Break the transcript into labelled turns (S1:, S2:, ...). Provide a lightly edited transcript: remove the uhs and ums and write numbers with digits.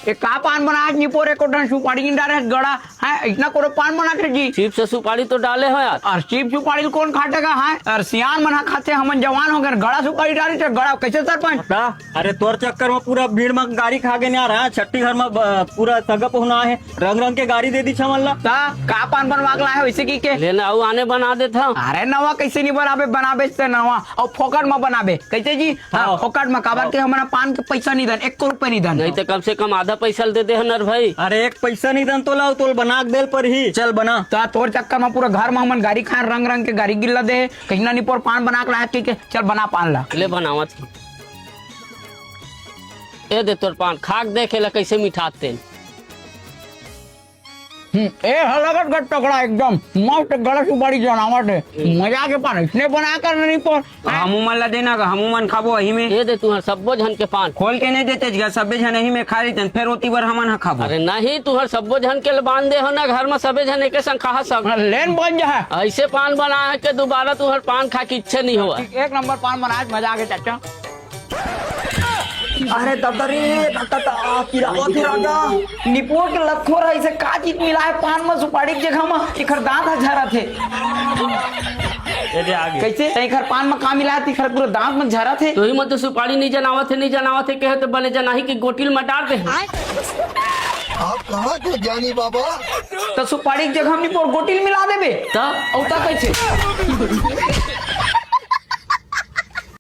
S1: ये का पान बना नहीं पोरे को डन सुपारी नहीं डाले गड़ा है इतना कोरे पान बना के जी
S2: चीप से सुपारी तो डाले हो यार।
S1: और चीप सुपारी कौन खाटेगा है और सियान मना खाते हम जवान हो गए गड़ा सुपारी डाली तो गड़ा कैसे सरपंच।
S3: अरे तोर चक्कर में पूरा भीड़ में गाड़ी खा के नहीं आ रहा है। छठी घर में पूरा तगप होना है, रंग रंग के गाड़ी दे दी छमल्ला
S1: का पान बनवा के लाए वैसे की के
S2: लेना आने बना देता।
S1: अरे नवा कैसे नहीं बनाबे बनाबे से नवा और फोकट में बनाबे कैसे जी फोकट में काबर के हमारा पान के पैसा नहीं दन 1 रुपए नहीं दन
S2: नहीं तो कम से कम आधा पैसा दे दे नर भाई।
S3: अरे 1 पैसा नहीं दन तो लाओ तोल बना के देल पर ही चल बना
S1: तोर चक्कर में पूरा घर में हमन गाड़ी खाए रंग रंग के गाड़ी गिल्ला दे कहीं ना नहीं पर पान बना के लाए के चल बना पान ला
S2: ले बनावा थी ए दे तोर पान खाक देखे ला कैसे मिठाते।
S1: ए हलगट गट टकड़ा एकदम मस्त गड़ा सुपारी जनावट है मजा के पान इसने बना कर नहीं पर
S3: हमू मन ला देना का हमू मन खाबो वही में
S2: ये दे तू सब्बो झन के पान
S3: खोल के नहीं देते सबे जन ही में खा लेते फिर होती बार हमन खाबो।
S2: अरे नहीं तू सब्बो झन के बांध दे हो ना घर में सबे झन एक संग खा सब
S1: लेन बन जा
S2: ऐसे पान बना है कि दोबारा तू पान खा की इच्छा नहीं हुआ।
S1: 1 नंबर पान बनाए मजा के चाचा। अरे ददरी निपोट लथो रहा इसे का चीज मिला है पान में सुपारी की जगह में इखर दांत झरा थे कैसे इखर पान में का मिला है इखर पूरा दांत में झरा थे
S2: तो ही मत सुपारी नहीं जनावा थे कहे तो बने जनाही की गोटिल मटार दे।
S4: आप कहाँ थे जानी बाबा?
S1: तो सुपारी की जगह में गोटिल मिला देबे तब औता कैसे